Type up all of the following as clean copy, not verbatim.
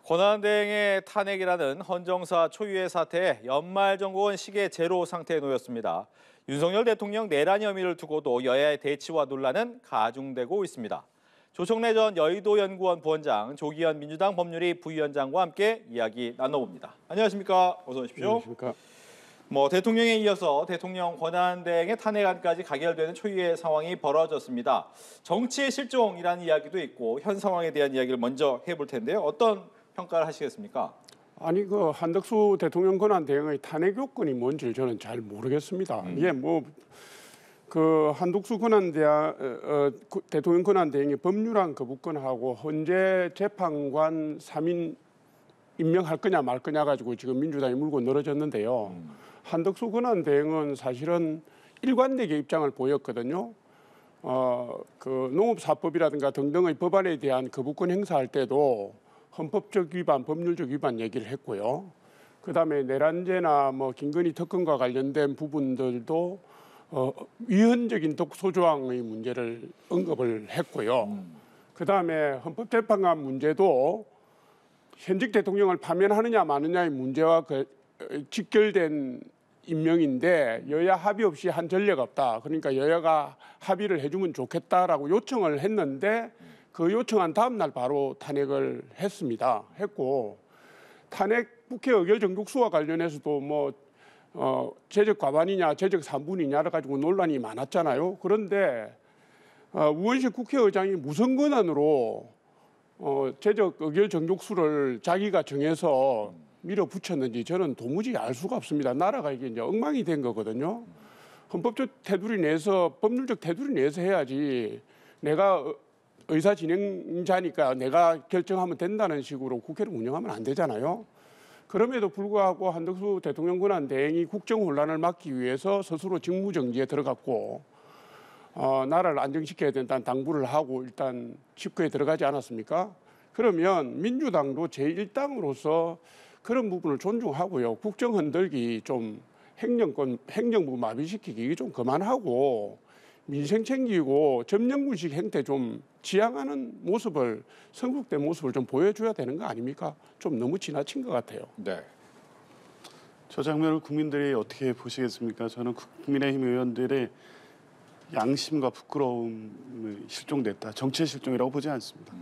권한대행의 탄핵이라는 헌정사 초유의 사태에 연말정국은 시계 제로 상태에 놓였습니다. 윤석열 대통령 내란 혐의를 두고도 여야의 대치와 논란은 가중되고 있습니다. 조청래 전 여의도연구원 부원장, 조기현 민주당 법률위 부위원장과 함께 이야기 나눠봅니다. 안녕하십니까? 어서 오십시오. 안녕하십니까? 대통령에 이어서 대통령 권한대행의 탄핵안까지 가결되는 초유의 상황이 벌어졌습니다. 정치의 실종이라는 이야기도 있고 현 상황에 대한 이야기를 먼저 해볼 텐데요. 어떤 평가를 하시겠습니까? 아니 한덕수 대통령 권한대행의 탄핵 요건이 뭔지 저는 잘 모르겠습니다. 이게 한덕수 대통령 권한대행이 법률안 거부권하고 헌재 재판관 3인 임명할 거냐 말 거냐 가지고 지금 민주당이 물고 늘어졌는데요. 한덕수 권한대행은 사실은 일관되게 입장을 보였거든요. 농업사법이라든가 등등의 법안에 대한 거부권 행사할 때도 헌법적 위반, 법률적 위반 얘기를 했고요. 그다음에 내란죄나 김건희 특검과 관련된 부분들도 위헌적인 독소조항의 문제를 언급을 했고요. 그다음에 헌법재판관 문제도 현직 대통령을 파면하느냐 마느냐의 문제와 직결된 임명인데 여야 합의 없이 한 전례가 없다. 그러니까 여야가 합의를 해주면 좋겠다라고 요청을 했는데 그 요청한 다음 날 바로 탄핵을 했고 탄핵 국회 의결 정국수와 관련해서도 재적 과반이냐 재적 3분이냐를 가지고 논란이 많았잖아요. 그런데 우원식 국회의장이 무슨 권한으로 재적 의결 정족수를 자기가 정해서 밀어붙였는지 저는 도무지 알 수가 없습니다. 나라가 이게 이제 엉망이 된 거거든요. 헌법적 테두리 내에서 법률적 테두리 내에서 해야지 내가 의사 진행자니까 내가 결정하면 된다는 식으로 국회를 운영하면 안 되잖아요. 그럼에도 불구하고 한덕수 대통령 권한대행이 국정 혼란을 막기 위해서 스스로 직무정지에 들어갔고 나라를 안정시켜야 된다는 당부를 하고 일단 집회에 들어가지 않았습니까? 그러면 민주당도 제1당으로서 그런 부분을 존중하고요. 국정 흔들기 좀 행정부 마비시키기 좀 그만하고 민생 챙기고 점령군식 행태 좀 지향하는 모습을 성숙된 모습을 좀 보여줘야 되는 거 아닙니까? 좀 너무 지나친 것 같아요. 네. 저 장면을 국민들이 어떻게 보시겠습니까? 저는 국민의힘 의원들의 양심과 부끄러움이 실종됐다. 정치의 실종이라고 보지 않습니다.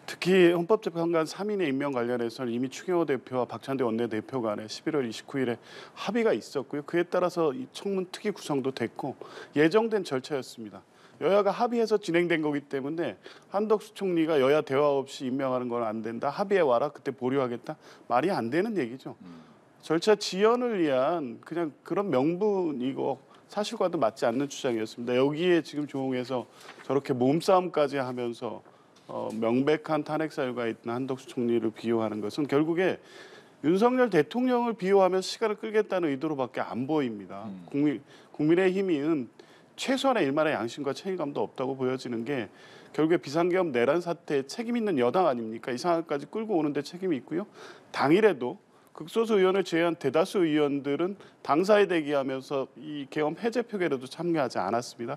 특히 헌법재판관 3인의 임명 관련해서는 이미 추경호 대표와 박찬대 원내대표 간에 11월 29일에 합의가 있었고요. 그에 따라서 이 청문 특위 구성도 됐고 예정된 절차였습니다. 여야가 합의해서 진행된 거기 때문에 한덕수 총리가 여야 대화 없이 임명하는 건 안 된다. 합의해 와라. 그때 보류하겠다. 말이 안 되는 얘기죠. 절차 지연을 위한 그냥 그런 명분이고 사실과도 맞지 않는 주장이었습니다. 여기에 지금 조응해서 저렇게 몸싸움까지 하면서 명백한 탄핵 사유가 있는 한덕수 총리를 비호하는 것은 결국에 윤석열 대통령을 비호하면 시간을 끌겠다는 의도로밖에 안 보입니다. 국민의힘은 최소한의 일말의 양심과 책임감도 없다고 보여지는 게 결국에 비상계엄 내란 사태에 책임 있는 여당 아닙니까? 이 상황까지 끌고 오는데 책임이 있고요. 당일에도 극소수 의원을 제외한 대다수 의원들은 당사에 대기하면서 이 계엄 해제 표결에도 참여하지 않았습니다.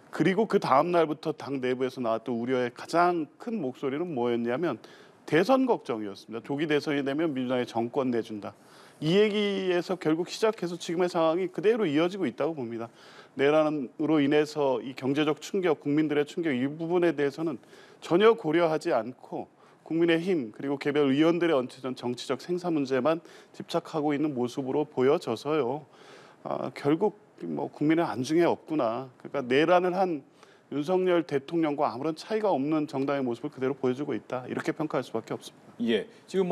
그리고 그 다음 날부터 당 내부에서 나왔던 우려의 가장 큰 목소리는 뭐였냐면 대선 걱정이었습니다. 조기 대선이 되면 민주당에 정권 내준다. 이 얘기에서 결국 시작해서 지금의 상황이 그대로 이어지고 있다고 봅니다. 내란으로 인해서 이 경제적 충격, 국민들의 충격 이 부분에 대해서는 전혀 고려하지 않고 국민의힘 그리고 개별 의원들의 얹혀진 정치적 생사 문제만 집착하고 있는 모습으로 보여져서요. 결국 국민의 안중에 없구나. 그러니까 내란을 한 윤석열 대통령과 아무런 차이가 없는 정당의 모습을 그대로 보여주고 있다. 이렇게 평가할 수밖에 없습니다. 예, 지금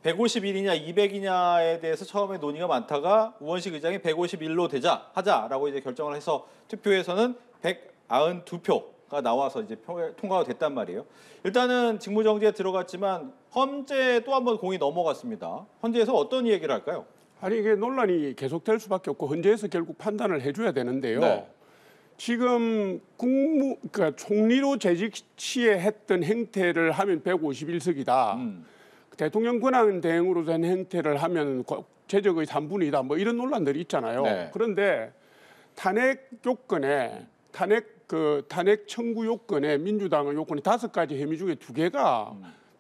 151이냐 200이냐에 대해서 처음에 논의가 많다가 우원식 의장이 151로 하자라고 이제 결정을 해서 투표에서는 192표가 나와서 이제 통과가 됐단 말이에요. 일단은 직무정지에 들어갔지만 헌재 또 한 번 공이 넘어갔습니다. 헌재에서 어떤 얘기를 할까요? 아니 이게 논란이 계속될 수밖에 없고 헌재에서 결국 판단을 해줘야 되는데요. 네. 지금 그러니까 총리로 재직 시에 했던 행태를 하면 151석이다. 대통령 권한 대행으로 된 행태를 하면 재적의 3분의 2다. 이런 논란들이 있잖아요. 네. 그런데 탄핵 요건에 탄핵 청구 요건에 민주당의 요건이 5가지 혐의 중에 2개가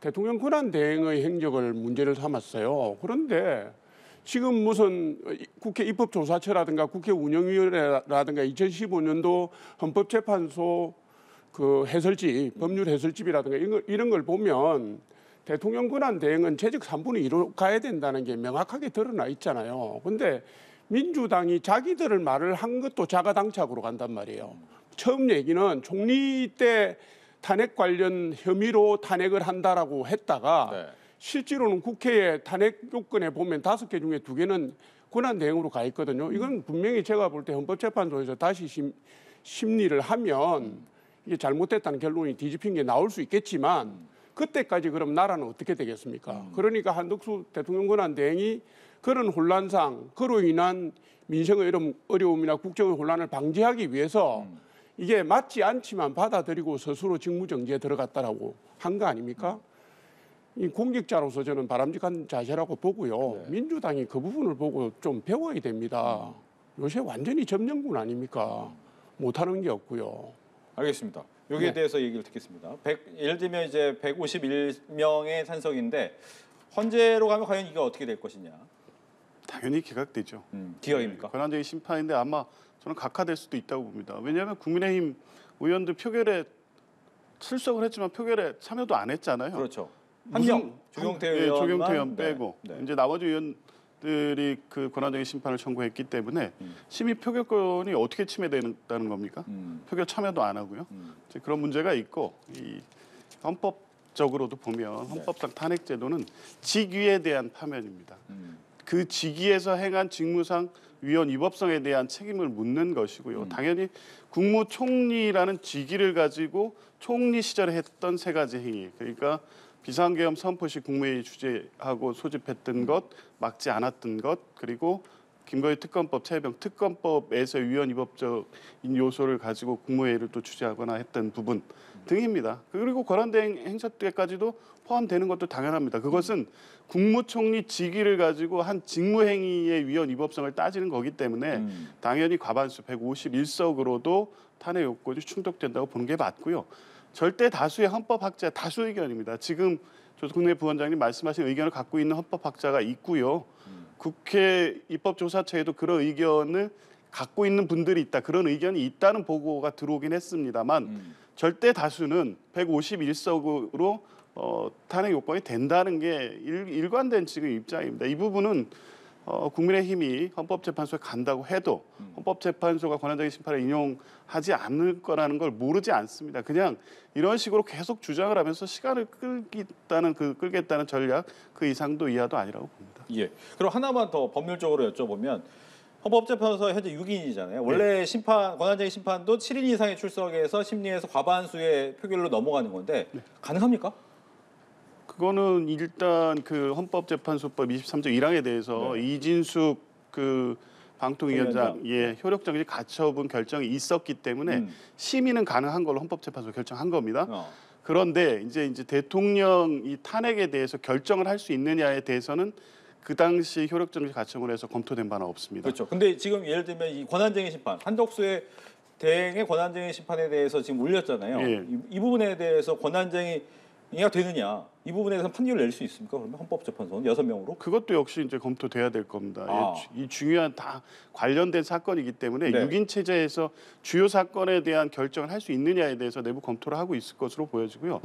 대통령 권한 대행의 행적을 문제를 삼았어요. 그런데 지금 무슨 국회 입법조사처라든가 국회 운영위원회라든가 2015년도 헌법재판소 그 해설집, 법률 해설집이라든가 이런 걸 보면 대통령 권한 대행은 재적 3분의 2로 가야 된다는 게 명확하게 드러나 있잖아요. 근데 민주당이 자기들을 말을 한 것도 자가당착으로 간단 말이에요. 처음 얘기는 총리 때 탄핵 관련 혐의로 탄핵을 한다라고 했다가 네. 실제로는 국회에 탄핵 요건에 보면 5개 중에 2개는 권한 대행으로 가 있거든요. 이건 분명히 제가 볼 때 헌법재판소에서 다시 심리를 하면 이게 잘못됐다는 결론이 뒤집힌 게 나올 수 있겠지만 그때까지 그럼 나라는 어떻게 되겠습니까? 그러니까 한덕수 대통령 권한 대행이 그런 혼란상 그로 인한 민생의 어려움이나 국정의 혼란을 방지하기 위해서 이게 맞지 않지만 받아들이고 스스로 직무정지에 들어갔다라고 한 거 아닙니까? 이 공직자로서 저는 바람직한 자세라고 보고요. 네. 민주당이 그 부분을 보고 좀 배워야 됩니다. 요새 완전히 점령군 아닙니까? 못하는 게 없고요. 알겠습니다. 여기에 네. 대해서 얘기를 듣겠습니다. 예를 들면 이제 151명의 찬성인데 헌재로 가면 과연 이게 어떻게 될 것이냐? 당연히 기각되죠. 기각입니까? 권한쟁의 심판인데 아마 저는 각하될 수도 있다고 봅니다. 왜냐하면 국민의힘 의원들 표결에 출석을 했지만 표결에 참여도 안 했잖아요. 그렇죠. 한 명, 조경태 의원만 조경태 의원 빼고 네. 이제 나머지 의원들이 그 권한쟁의 심판을 청구했기 때문에 심의 표결권이 어떻게 침해된다는 겁니까? 표결 참여도 안 하고요. 이제 그런 문제가 있고 이 헌법적으로도 보면 헌법상 탄핵제도는 직위에 대한 파면입니다. 그 직위에서 행한 직무상 위헌 위법성에 대한 책임을 묻는 것이고요. 당연히 국무총리라는 직위를 가지고 총리 시절에 했던 3가지 행위, 그러니까 비상계엄 선포시 국무회의 주재하고 소집했던 것, 막지 않았던 것, 그리고 김건희 특검법, 최혜병 특검법에서 위헌 위법적인 요소를 가지고 국무회의를 또 주재하거나 했던 부분 등입니다. 그리고 권한대행 행사 때까지도 포함되는 것도 당연합니다. 그것은 국무총리 직위를 가지고 한 직무행위의 위헌 위법성을 따지는 거기 때문에 당연히 과반수 151석으로도 탄핵 요건이 충족된다고 보는 게 맞고요. 절대 다수의 헌법학자 다수 의견입니다. 지금 조국래 부원장님 말씀하신 의견을 갖고 있는 헌법학자가 있고요. 국회 입법조사처에도 그런 의견을 갖고 있는 분들이 있다. 그런 의견이 있다는 보고가 들어오긴 했습니다만 절대 다수는 151석으로 탄핵 요건이 된다는 게 일관된 지금 입장입니다. 이 부분은 국민의힘이 헌법재판소에 간다고 해도 헌법재판소가 권한쟁의 심판을 인용하지 않을 거라는 걸 모르지 않습니다. 그냥 이런 식으로 계속 주장을 하면서 시간을 끌겠다는 전략 그 이상도 이하도 아니라고 봅니다. 예. 그럼 하나만 더 법률적으로 여쭤보면 헌법재판소 현재 6인이잖아요. 원래 심판 권한쟁의 심판도 7인 이상의 출석에서 심리에서 과반수의 표결로 넘어가는 건데 가능합니까? 그거는 일단 그 헌법재판소법 23조 1항에 대해서 이진숙 그 방통위원장의 효력정지 가처분 결정이 있었기 때문에 심의는 가능한 걸로 헌법재판소 결정한 겁니다. 그런데 이제 대통령 이 탄핵에 대해서 결정을 할 수 있느냐에 대해서는 그 당시 효력정지 가처분을 해서 검토된 바는 없습니다. 그렇죠. 근데 지금 예를 들면 이 권한쟁의 심판, 한덕수의 대행의 권한쟁의 심판에 대해서 지금 올렸잖아요. 예. 이 부분에 대해서 권한쟁의가 되느냐, 이 부분에 대해서 판결을 낼 수 있습니까? 그러면 헌법재판소는 6명으로? 그것도 역시 이제 검토돼야 될 겁니다. 아. 이 중요한 다 관련된 사건이기 때문에 네. 6인 체제에서 주요 사건에 대한 결정을 할 수 있느냐에 대해서 내부 검토를 하고 있을 것으로 보여지고요.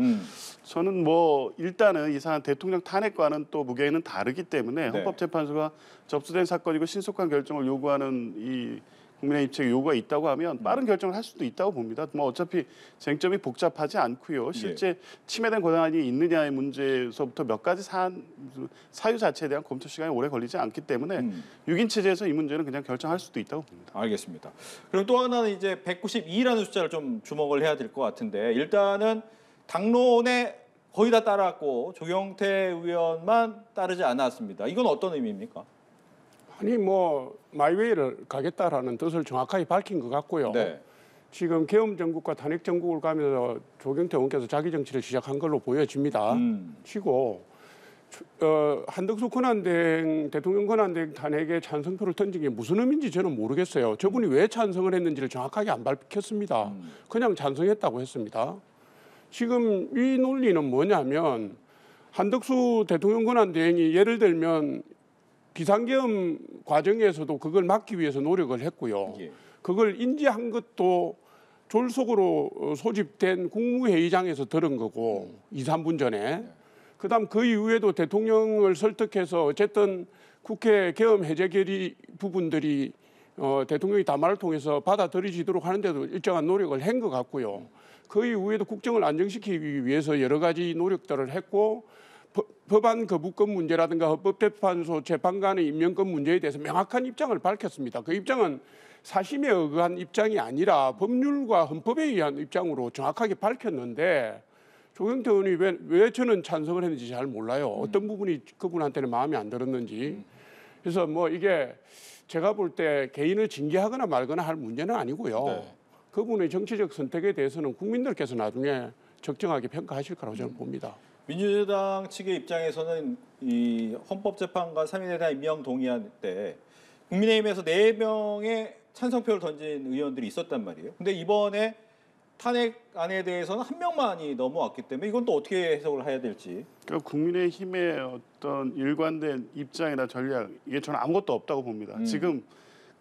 저는 뭐 일단은 이 사안 대통령 탄핵과는 또 무게는 다르기 때문에 네. 헌법재판소가 접수된 사건이고 신속한 결정을 요구하는 이 국민의힘 측의 요구가 있다고 하면 빠른 결정을 할 수도 있다고 봅니다. 뭐 어차피 쟁점이 복잡하지 않고요. 실제 침해된 권한이 있느냐의 문제에서부터 몇 가지 사유 자체에 대한 검토 시간이 오래 걸리지 않기 때문에 6인 체제에서 이 문제는 그냥 결정할 수도 있다고 봅니다. 알겠습니다. 그럼 또 하나는 이제 192라는 숫자를 좀 주목을 해야 될 것 같은데 일단은 당론에 거의 다 따랐고 조경태 의원만 따르지 않았습니다. 이건 어떤 의미입니까? 아니 뭐 마이웨이를 가겠다라는 뜻을 정확하게 밝힌 것 같고요. 네. 지금 계엄 정국과 탄핵 정국을 가면서 조경태 의원께서 자기 정치를 시작한 걸로 보여집니다. 치고 한덕수 대통령 권한대행 탄핵에 찬성표를 던진 게 무슨 의미인지 저는 모르겠어요. 저분이 왜 찬성을 했는지를 정확하게 안 밝혔습니다. 그냥 찬성했다고 했습니다. 지금 이 논리는 뭐냐면 한덕수 대통령 권한 대행이 예를 들면 비상계엄 과정에서도 그걸 막기 위해서 노력을 했고요. 예. 그걸 인지한 것도 졸속으로 소집된 국무회의장에서 들은 거고 2, 3분 전에. 그다음 그 이후에도 대통령을 설득해서 어쨌든 국회 계엄 해제 결의 부분들이 대통령이 담화를 통해서 받아들여지도록 하는데도 일정한 노력을 한 것 같고요. 그 이후에도 국정을 안정시키기 위해서 여러 가지 노력들을 했고 법안 거부권 문제라든가 헌법재판소 재판관의 임명권 문제에 대해서 명확한 입장을 밝혔습니다. 그 입장은 사심에 의한 입장이 아니라 법률과 헌법에 의한 입장으로 정확하게 밝혔는데 조경태 의원이 왜 저는 찬성을 했는지 잘 몰라요. 어떤 부분이 그분한테는 마음에 안 들었는지. 그래서 뭐 이게 제가 볼 때 개인을 징계하거나 말거나 할 문제는 아니고요. 네. 그분의 정치적 선택에 대해서는 국민들께서 나중에 적정하게 평가하실 거라고 저는 봅니다. 민주당 측의 입장에서는 이 헌법재판관 3인에 대한 임명 동의안 때 국민의힘에서 4명의 찬성표를 던진 의원들이 있었단 말이에요. 근데 이번에 탄핵안에 대해서는 1명만이 넘어왔기 때문에 이건 또 어떻게 해석을 해야 될지. 그러니까 국민의힘의 어떤 일관된 입장이나 전략 이게 저는 아무것도 없다고 봅니다. 지금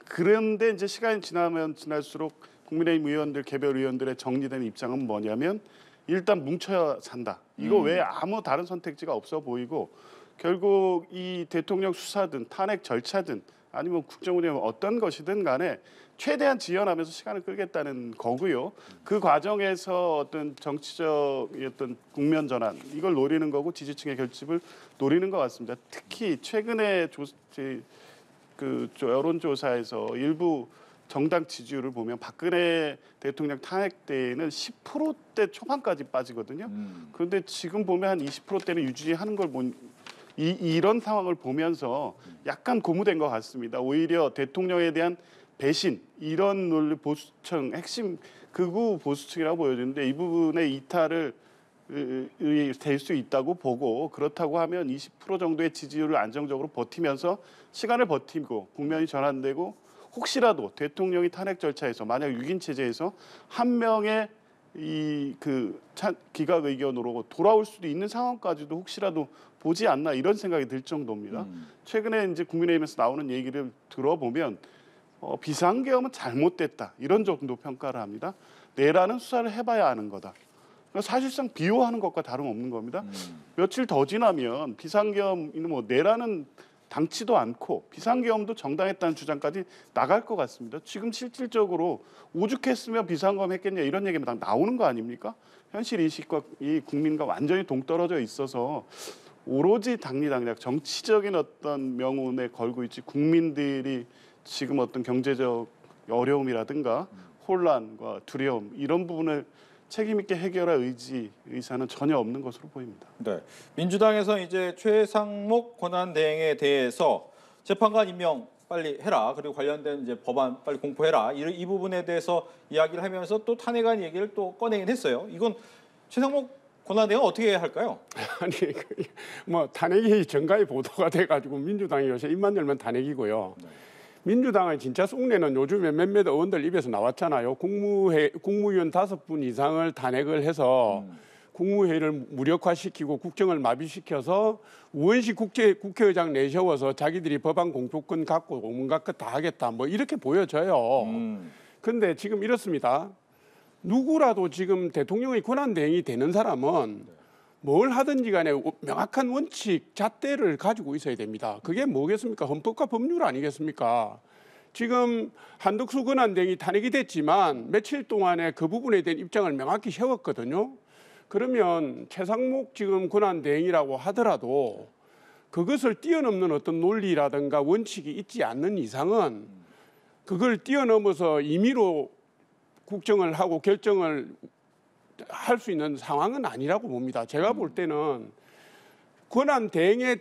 그런데 이제 시간이 지나면 지날수록 국민의힘 의원들 개별 의원들의 정리된 입장은 뭐냐면 일단 뭉쳐야 산다. 이거 외에 아무 다른 선택지가 없어 보이고 결국 이 대통령 수사든 탄핵 절차든 아니면 국정운영 어떤 것이든 간에 최대한 지연하면서 시간을 끌겠다는 거고요. 그 과정에서 어떤 정치적 어떤 국면 전환 이걸 노리는 거고 지지층의 결집을 노리는 것 같습니다. 특히 최근에 그 여론조사에서 일부 정당 지지율을 보면 박근혜 대통령 탄핵 때에는 10%대 초반까지 빠지거든요. 그런데 지금 보면 한 20%대는 유지하는 걸 이런 상황을 보면서 약간 고무된 것 같습니다. 오히려 대통령에 대한 배신 이런 논리 보수층 핵심 극우 보수층이라고 보여지는데 이 부분의 이탈을 될 수 있다고 보고 그렇다고 하면 20% 정도의 지지율을 안정적으로 버티면서 시간을 버티고 국면이 전환되고 혹시라도 대통령이 탄핵 절차에서 만약 6인 체제에서 한 명의 기각 의견으로 돌아올 수도 있는 상황까지도 혹시라도 보지 않나 이런 생각이 들 정도입니다. 최근에 이제 국민의힘에서 나오는 얘기를 들어보면 비상계엄은 잘못됐다 이런 정도 평가를 합니다. 내라는 수사를 해봐야 하는 거다. 그러니까 사실상 비호하는 것과 다름없는 겁니다. 며칠 더 지나면 비상계엄은 뭐 내라는 당치도 않고 비상계엄도 정당했다는 주장까지 나갈 것 같습니다. 지금 실질적으로 오죽했으면 비상계엄 했겠냐 이런 얘기가 나오는 거 아닙니까? 현실 인식과 이 국민과 완전히 동떨어져 있어서 오로지 당리당략 정치적인 어떤 명운에 걸고 있지 국민들이 지금 어떤 경제적 어려움이라든가 혼란과 두려움 이런 부분을 책임 있게 해결할 의사는 전혀 없는 것으로 보입니다. 네, 민주당에서 이제 최상목 권한대행에 대해서 재판관 임명 빨리 해라. 그리고 관련된 이제 법안 빨리 공포해라. 이 부분에 대해서 이야기를 하면서 또 탄핵안 얘기를 또 꺼내긴 했어요. 이건 최상목 권한대행은 어떻게 할까요? 아니 뭐 탄핵이 정가에 보도가 돼가지고 민주당이 요새 입만 열면 탄핵이고요. 네. 민주당의 진짜 속내는 요즘에 몇몇 의원들 입에서 나왔잖아요. 국무위원 5분 이상을 탄핵을 해서 국무회의를 무력화시키고 국정을 마비시켜서 우원식 국회의장 내세워서 자기들이 법안 공표권 갖고 온갖 것 다 하겠다. 뭐 이렇게 보여져요. 그런데 지금 이렇습니다. 누구라도 지금 대통령의 권한대행이 되는 사람은 뭘 하든지 간에 명확한 원칙, 잣대를 가지고 있어야 됩니다. 그게 뭐겠습니까? 헌법과 법률 아니겠습니까? 지금 한덕수 권한대행이 탄핵이 됐지만 며칠 동안에 그 부분에 대한 입장을 명확히 세웠거든요. 그러면 최상목 지금 권한대행이라고 하더라도 그것을 뛰어넘는 어떤 논리라든가 원칙이 있지 않는 이상은 그걸 뛰어넘어서 임의로 국정을 하고 결정을 할 수 있는 상황은 아니라고 봅니다. 제가 볼 때는 권한 대행에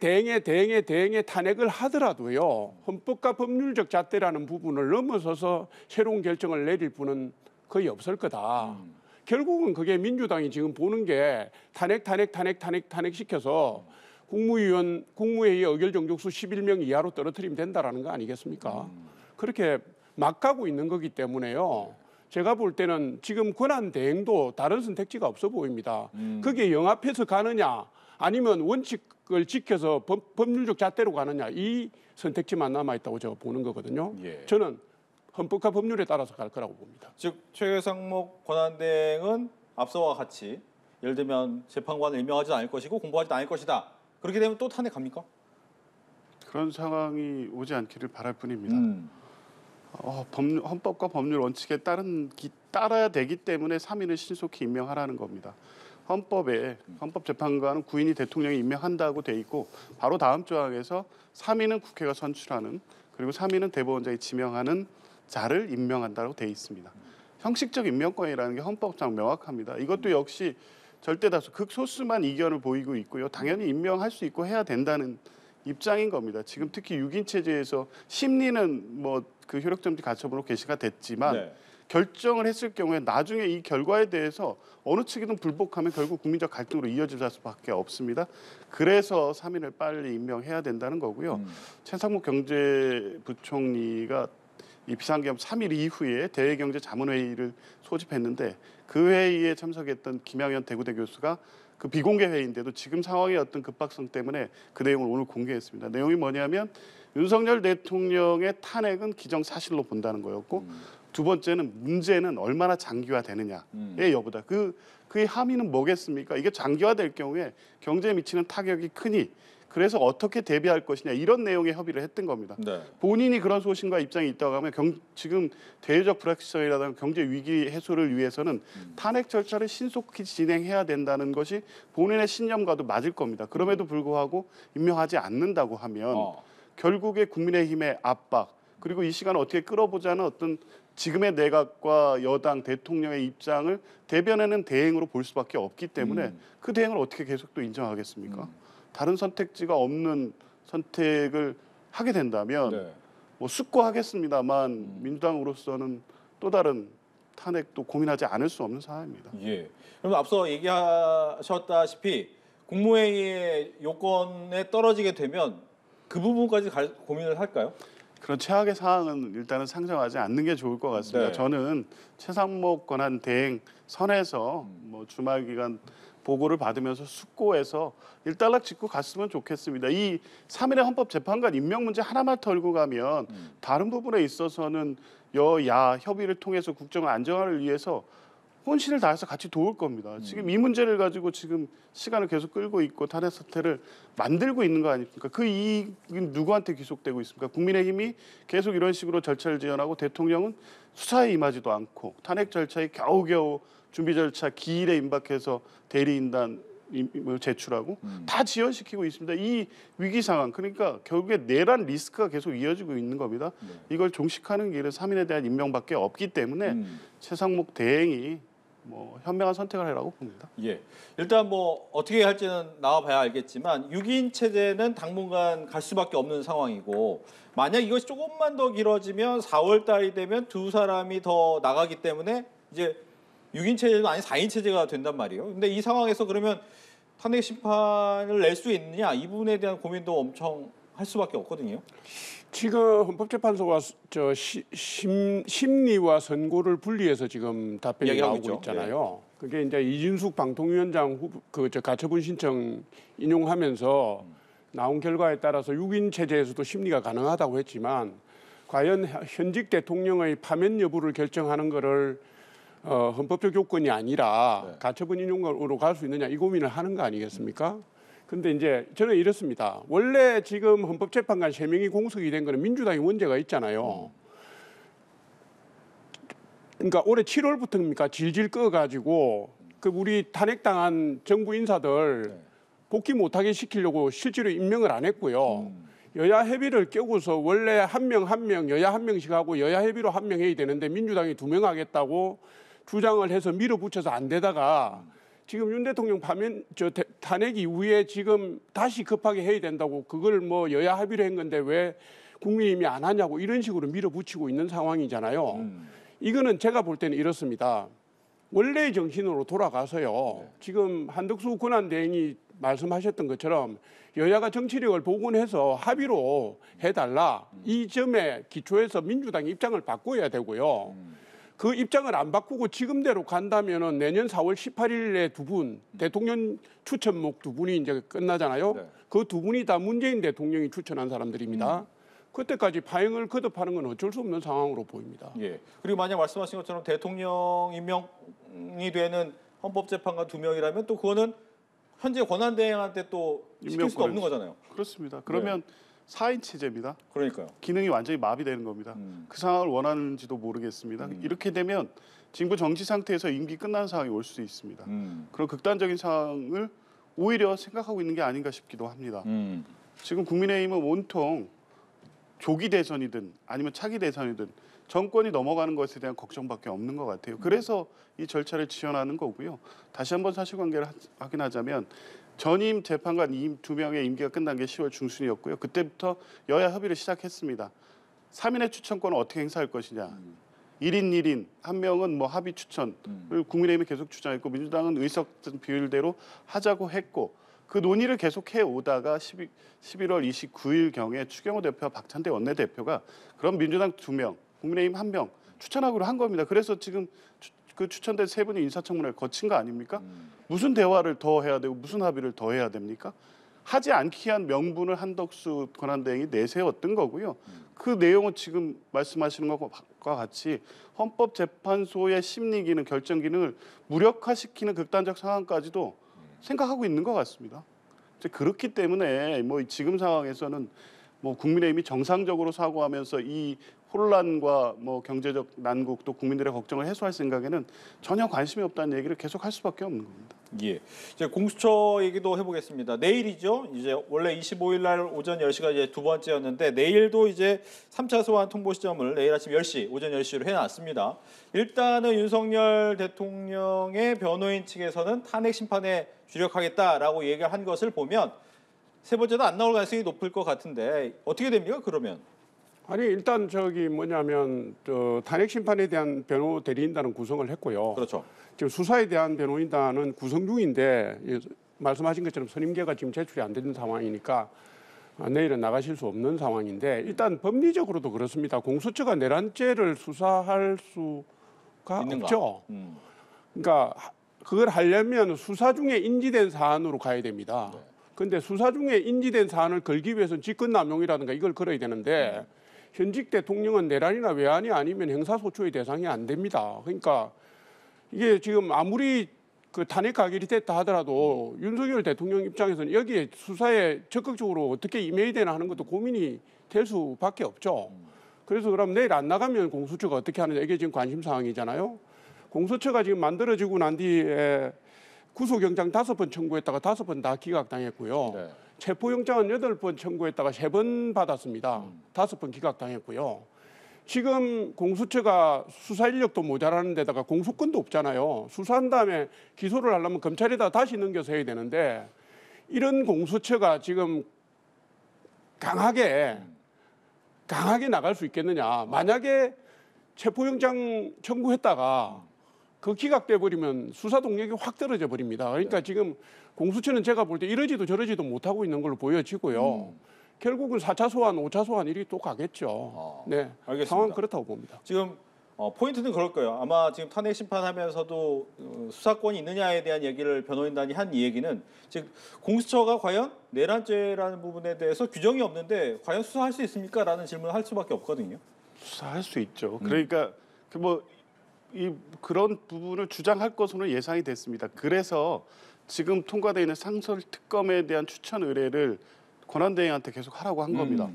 탄핵을 하더라도요. 헌법과 법률적 잣대라는 부분을 넘어서서 새로운 결정을 내릴 분은 거의 없을 거다. 결국은 그게 민주당이 지금 보는 게 탄핵 시켜서 국무회의 의결 정족수 11명 이하로 떨어뜨리면 된다라는 거 아니겠습니까? 그렇게 막 가고 있는 거기 때문에요. 제가 볼 때는 지금 권한 대행도 다른 선택지가 없어 보입니다. 그게 영합해서 가느냐 아니면 원칙을 지켜서 법률적 잣대로 가느냐 이 선택지만 남아 있다고 제가 보는 거거든요. 예. 저는 헌법과 법률에 따라서 갈 거라고 봅니다. 즉 최상목 권한대행은 앞서와 같이 예를 들면 재판관을 임명하지 않을 것이고 공부하지 않을 것이다. 그렇게 되면 또 탄핵 갑니까? 그런 상황이 오지 않기를 바랄 뿐입니다. 헌법과 법률 원칙에 따라야 되기 때문에 3인을 신속히 임명하라는 겁니다. 헌법에 헌법재판관은 구인이 대통령이 임명한다고 돼 있고 바로 다음 조항에서 3인은 국회가 선출하는 그리고 3인은 대법원장이 지명하는 자를 임명한다고 돼 있습니다. 형식적 임명권이라는 게 헌법상 명확합니다. 이것도 역시 절대다수 극소수만 이견을 보이고 있고요. 당연히 임명할 수 있고 해야 된다는 입장인 겁니다. 지금 특히 6인 체제에서 심리는 뭐 그 효력정지 가처분으로 게시가 됐지만 네. 결정을 했을 경우에 나중에 이 결과에 대해서 어느 측이든 불복하면 결국 국민적 갈등으로 이어질 수밖에 없습니다. 그래서 3인을 빨리 임명해야 된다는 거고요. 최상목 경제부총리가 이 비상계엄 3일 이후에 대외경제자문회의를 소집했는데 그 회의에 참석했던 김양현 대구대 교수가 그 비공개 회의인데도 지금 상황의 어떤 급박성 때문에 그 내용을 오늘 공개했습니다. 내용이 뭐냐면 윤석열 대통령의 탄핵은 기정사실로 본다는 거였고 두 번째는 문제는 얼마나 장기화되느냐의 여부다. 그의 함의는 뭐겠습니까? 이게 장기화될 경우에 경제에 미치는 타격이 크니 그래서 어떻게 대비할 것이냐 이런 내용의 협의를 했던 겁니다. 네. 본인이 그런 소신과 입장이 있다고 하면 지금 대외적 불확실성이라든가 경제 위기 해소를 위해서는 탄핵 절차를 신속히 진행해야 된다는 것이 본인의 신념과도 맞을 겁니다. 그럼에도 불구하고 임명하지 않는다고 하면 결국에 국민의힘의 압박 그리고 이 시간을 어떻게 끌어보자는 어떤 지금의 내각과 여당 대통령의 입장을 대변하는 대행으로 볼 수밖에 없기 때문에 그 대행을 어떻게 계속 또 인정하겠습니까? 다른 선택지가 없는 선택을 하게 된다면 네. 뭐 숙고하겠습니다만 민주당으로서는 또 다른 탄핵도 고민하지 않을 수 없는 상황입니다. 예. 그럼 앞서 얘기하셨다시피 국무회의의 요건에 떨어지게 되면 그 부분까지 고민을 할까요? 그런 최악의 상황은 일단은 상정하지 않는 게 좋을 것 같습니다. 네. 저는 최상목 권한 대행 선에서 뭐 주말 기간 보고를 받으면서 숙고해서 일단락 짚고 갔으면 좋겠습니다. 이 3일의 헌법재판관 임명 문제 하나만 털고 가면 다른 부분에 있어서는 여야 협의를 통해서 국정을 안정화를 위해서 혼신을 다해서 같이 도울 겁니다. 지금 이 문제를 가지고 지금 시간을 계속 끌고 있고 탄핵 사태를 만들고 있는 거 아닙니까? 그 이익이 누구한테 귀속되고 있습니까? 국민의힘이 계속 이런 식으로 절차를 지연하고 대통령은 수사에 임하지도 않고 탄핵 절차에 겨우겨우 준비 절차 기일에 임박해서 대리인단 제출하고 다 지연시키고 있습니다. 이 위기 상황 그러니까 결국에 내란 리스크가 계속 이어지고 있는 겁니다. 이걸 종식하는 길은 3인에 대한 임명밖에 없기 때문에 최상목 대행이 뭐 현명한 선택을 하라고 봅니다. 예. 일단 뭐 어떻게 할지는 나와봐야 알겠지만 6인 체제는 당분간 갈 수밖에 없는 상황이고 만약 이것이 조금만 더 길어지면 4월 달이 되면 두 사람이 더 나가기 때문에 이제 6인 체제도 아닌 4인 체제가 된단 말이에요. 근데 이 상황에서 그러면 탄핵 심판을 낼 수 있느냐 이 부분에 대한 고민도 엄청 할 수밖에 없거든요. 지금 헌법재판소가 심리와 선고를 분리해서 지금 답변이 나오고 있죠. 있잖아요. 그게 이제 이준숙 방통위원장 가처분 신청 인용하면서 나온 결과에 따라서 6인 체제에서도 심리가 가능하다고 했지만 과연 현직 대통령의 파면 여부를 결정하는 거를 헌법적 요건이 아니라 가처분 인용으로 갈 수 있느냐 이 고민을 하는 거 아니겠습니까? 근데 이제 저는 이렇습니다. 원래 지금 헌법재판관 3명이 공석이 된 거는 민주당이 문제가 있잖아요. 그러니까 올해 7월부터입니까? 질질 꺼가지고 그 우리 탄핵당한 정부 인사들 복귀 못하게 시키려고 실제로 임명을 안 했고요. 여야 협의를 껴고서 원래 한 명 여야 한 명씩 하고 여야 협의로 한 명 해야 되는데 민주당이 2명 하겠다고 주장을 해서 밀어붙여서 안 되다가 지금 윤 대통령 탄핵 이후에 지금 다시 급하게 해야 된다고 그걸 뭐 여야 합의를 한 건데 왜 국민의힘이 안 하냐고 이런 식으로 밀어붙이고 있는 상황이잖아요. 이거는 제가 볼 때는 이렇습니다. 원래의 정신으로 돌아가서요. 지금 한덕수 권한대행이 말씀하셨던 것처럼 여야가 정치력을 복원해서 합의로 해달라. 이 점에 기초해서 민주당이 입장을 바꿔야 되고요. 그 입장을 안 바꾸고 지금대로 간다면은 내년 4월 18일에 두 분 대통령 추천목 두 분이 이제 끝나잖아요. 네. 그 두 분이 다 문재인 대통령이 추천한 사람들입니다. 그때까지 파행을 거듭하는 건 어쩔 수 없는 상황으로 보입니다. 예. 그리고 만약 말씀하신 것처럼 대통령 임명이 되는 헌법재판관 2명이라면 또 그거는 현재 권한대행한테 또 시킬 수가 없는 거잖아요. 그렇습니다. 그러면 4인 체제입니다. 그러니까요. 기능이 완전히 마비되는 겁니다. 그 상황을 원하는지도 모르겠습니다. 이렇게 되면 진구 정지 상태에서 임기 끝나는 상황이 올 수 있습니다. 그런 극단적인 상황을 오히려 생각하고 있는 게 아닌가 싶기도 합니다. 지금 국민의힘은 온통 조기 대선이든 아니면 차기 대선이든 정권이 넘어가는 것에 대한 걱정밖에 없는 것 같아요. 그래서 이 절차를 지연하는 거고요. 다시 한번 사실관계를 확인하자면 전임 재판관 2명의 임기가 끝난 게 10월 중순이었고요. 그때부터 여야 협의를 시작했습니다. 3인의 추천권을 어떻게 행사할 것이냐. 1인 1인, 한 명은 뭐 합의 추천을 국민의힘이 계속 주장했고 민주당은 의석 비율대로 하자고 했고 그 논의를 계속해 오다가 11월 29일경에 추경호 대표와 박찬대 원내대표가 그럼 민주당 2명, 국민의힘 1명 추천하기로 한 겁니다. 그래서 지금 그 추천된 3분이 인사청문회를 거친 거 아닙니까? 무슨 대화를 더 해야 되고 무슨 합의를 더 해야 됩니까? 하지 않기 위한 명분을 한덕수 권한대행이 내세웠던 거고요. 그 내용은 지금 말씀하시는 것과 같이 헌법재판소의 심리 기능, 결정 기능을 무력화시키는 극단적 상황까지도 생각하고 있는 것 같습니다. 이제 그렇기 때문에 뭐 지금 상황에서는 뭐 국민의힘이 정상적으로 사고하면서 이 혼란과 뭐 경제적 난국 또 국민들의 걱정을 해소할 생각에는 전혀 관심이 없다는 얘기를 계속 할 수밖에 없는 겁니다. 예. 이제 공수처 얘기도 해보겠습니다. 내일이죠. 이제 원래 25일 날 오전 10시가 이제 두 번째였는데 내일도 이제 3차 소환 통보 시점을 내일 아침 10시, 오전 10시로 해놨습니다. 일단은 윤석열 대통령의 변호인 측에서는 탄핵 심판에 주력하겠다라고 얘기를 한 것을 보면 세 번째도 안 나올 가능성이 높을 것 같은데 어떻게 됩니까? 그러면? 아니 일단 뭐냐면 탄핵 심판에 대한 변호 대리인단은 구성을 했고요. 그렇죠. 지금 수사에 대한 변호인단은 구성 중인데 말씀하신 것처럼 선임계가 지금 제출이 안 되는 상황이니까 내일은 나가실 수 없는 상황인데 일단 법리적으로도 그렇습니다. 공수처가 내란죄를 수사할 수가 있는가? 없죠. 그러니까 그걸 하려면 수사 중에 인지된 사안으로 가야 됩니다. 그런데 수사 중에 인지된 사안을 걸기 위해서는 직권남용이라든가 이걸 걸어야 되는데 현직 대통령은 내란이나 외환이 아니면 형사소추의 대상이 안 됩니다. 그러니까 이게 지금 아무리 그 탄핵 가결이 됐다 하더라도 윤석열 대통령 입장에서는 여기에 수사에 적극적으로 어떻게 임해야 되나 하는 것도 고민이 될 수밖에 없죠. 그래서 그럼 내일 안 나가면 공수처가 어떻게 하느냐 이게 지금 관심 사항이잖아요. 공수처가 지금 만들어지고 난 뒤에 구속영장 5번 청구했다가 5번 다 기각당했고요. 네. 체포영장은 8번 청구했다가 3번 받았습니다. 5번 기각당했고요. 지금 공수처가 수사 인력도 모자라는 데다가 공소권도 없잖아요. 수사한 다음에 기소를 하려면 검찰에다 다시 넘겨서 해야 되는데 이런 공수처가 지금 강하게 나갈 수 있겠느냐. 만약에 체포영장 청구했다가 그 기각돼 버리면 수사 동력이 확 떨어져 버립니다. 그러니까 지금 공수처는 제가 볼 때 이러지도 저러지도 못하고 있는 걸로 보여지고요. 결국은 4차 소환, 5차 소환 일이 또 가겠죠. 네, 알겠습니다. 상황은 그렇다고 봅니다. 지금 포인트는 그럴 거예요. 아마 지금 탄핵 심판하면서도 수사권이 있느냐에 대한 얘기를 변호인단이 한 이 얘기는 즉 공수처가 과연 내란죄라는 부분에 대해서 규정이 없는데 과연 수사할 수 있습니까?라는 질문을 할 수밖에 없거든요. 수사할 수 있죠. 그러니까 그런 부분을 주장할 것으로 예상이 됐습니다. 그래서 지금 통과되어 있는 상설 특검에 대한 추천 의뢰를 권한대행한테 계속 하라고 한 겁니다.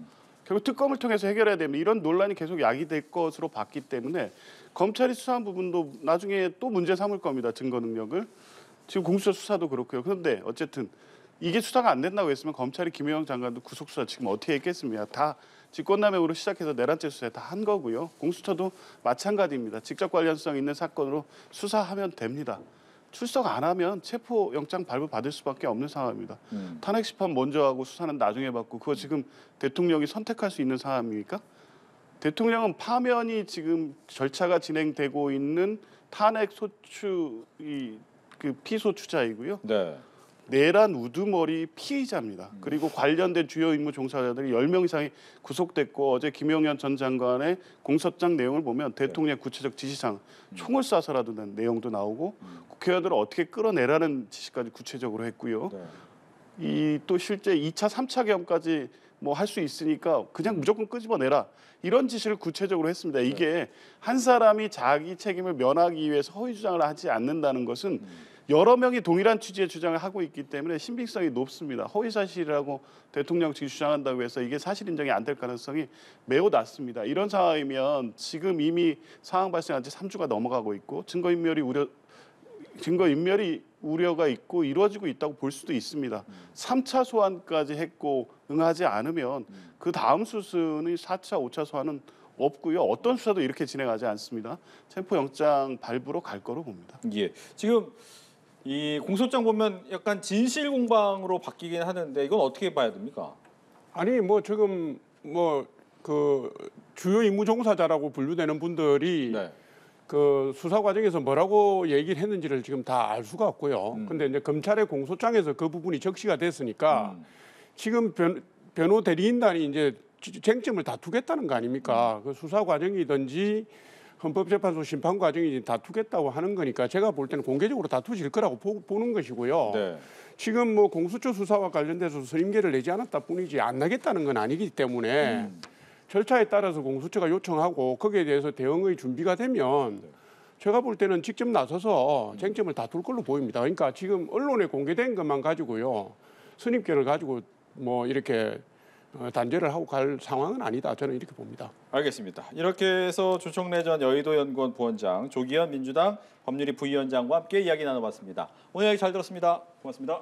결국 특검을 통해서 해결해야 됩니다. 이런 논란이 계속 야기될 것으로 봤기 때문에 검찰이 수사한 부분도 나중에 또 문제 삼을 겁니다. 증거 능력을. 지금 공수처 수사도 그렇고요. 그런데 어쨌든 이게 수사가 안 된다고 했으면 검찰이 김영환 장관도 구속수사 지금 어떻게 했겠습니까? 다 직권남용으로 시작해서 내란죄 수사에 다 한 거고요. 공수처도 마찬가지입니다. 직접 관련성 있는 사건으로 수사하면 됩니다. 출석 안 하면 체포영장 발부 받을 수밖에 없는 상황입니다. 탄핵 심판 먼저 하고 수사는 나중에 받고 그거 지금 대통령이 선택할 수 있는 상황입니까? 대통령은 파면이 지금 절차가 진행되고 있는 탄핵 소추 그 피소추자이고요. 네. 내란 우두머리 피의자입니다. 그리고 관련된 주요 임무 종사자들이 10명 이상이 구속됐고 어제 김용현 전 장관의 공소장 내용을 보면 대통령의 구체적 지시사항, 총을 쏴서라도 낸 내용도 나오고 국회의원들을 어떻게 끌어내라는 지시까지 구체적으로 했고요. 네. 이 또 실제 2차, 3차 계엄까지 뭐 할 수 있으니까 그냥 무조건 끄집어내라. 이런 지시를 구체적으로 했습니다. 이게 한 사람이 자기 책임을 면하기 위해서 허위 주장을 하지 않는다는 것은 여러 명이 동일한 취지의 주장을 하고 있기 때문에 신빙성이 높습니다. 허위 사실이라고 대통령 측이 주장한다고 해서 이게 사실 인정이 안 될 가능성이 매우 낮습니다. 이런 상황이면 지금 이미 상황 발생한 지 3주가 넘어가고 있고 증거인멸이 우려가 있고 이루어지고 있다고 볼 수도 있습니다. 3차 소환까지 했고 응하지 않으면 그 다음 수순이 4차, 5차 소환은 없고요. 어떤 수사도 이렇게 진행하지 않습니다. 체포영장 발부로 갈 거로 봅니다. 예. 지금 이 공소장 보면 약간 진실 공방으로 바뀌긴 하는데 이건 어떻게 봐야 됩니까? 아니 뭐 지금 뭐 그 주요 임무 종사자라고 분류되는 분들이 네. 그 수사 과정에서 뭐라고 얘기를 했는지를 지금 다 알 수가 없고요. 근데 이제 검찰의 공소장에서 그 부분이 적시가 됐으니까 지금 변호 대리인단이 이제 쟁점을 다투겠다는 거 아닙니까? 그 수사 과정이든지 헌법재판소 심판 과정이 다투겠다고 하는 거니까 제가 볼 때는 공개적으로 다투질 거라고 보는 것이고요. 네. 지금 뭐 공수처 수사와 관련돼서 선임계를 내지 않았다 뿐이지 안 나겠다는 건 아니기 때문에 절차에 따라서 공수처가 요청하고 거기에 대해서 대응의 준비가 되면 제가 볼 때는 직접 나서서 쟁점을 다툴 걸로 보입니다. 그러니까 지금 언론에 공개된 것만 가지고요. 선임권을 가지고 뭐 이렇게 단죄를 하고 갈 상황은 아니다. 저는 이렇게 봅니다. 알겠습니다. 이렇게 해서 조청래 전 여의도연구원 부원장, 조기현 민주당 법률위 부위원장과 함께 이야기 나눠봤습니다. 오늘 이야기 잘 들었습니다. 고맙습니다.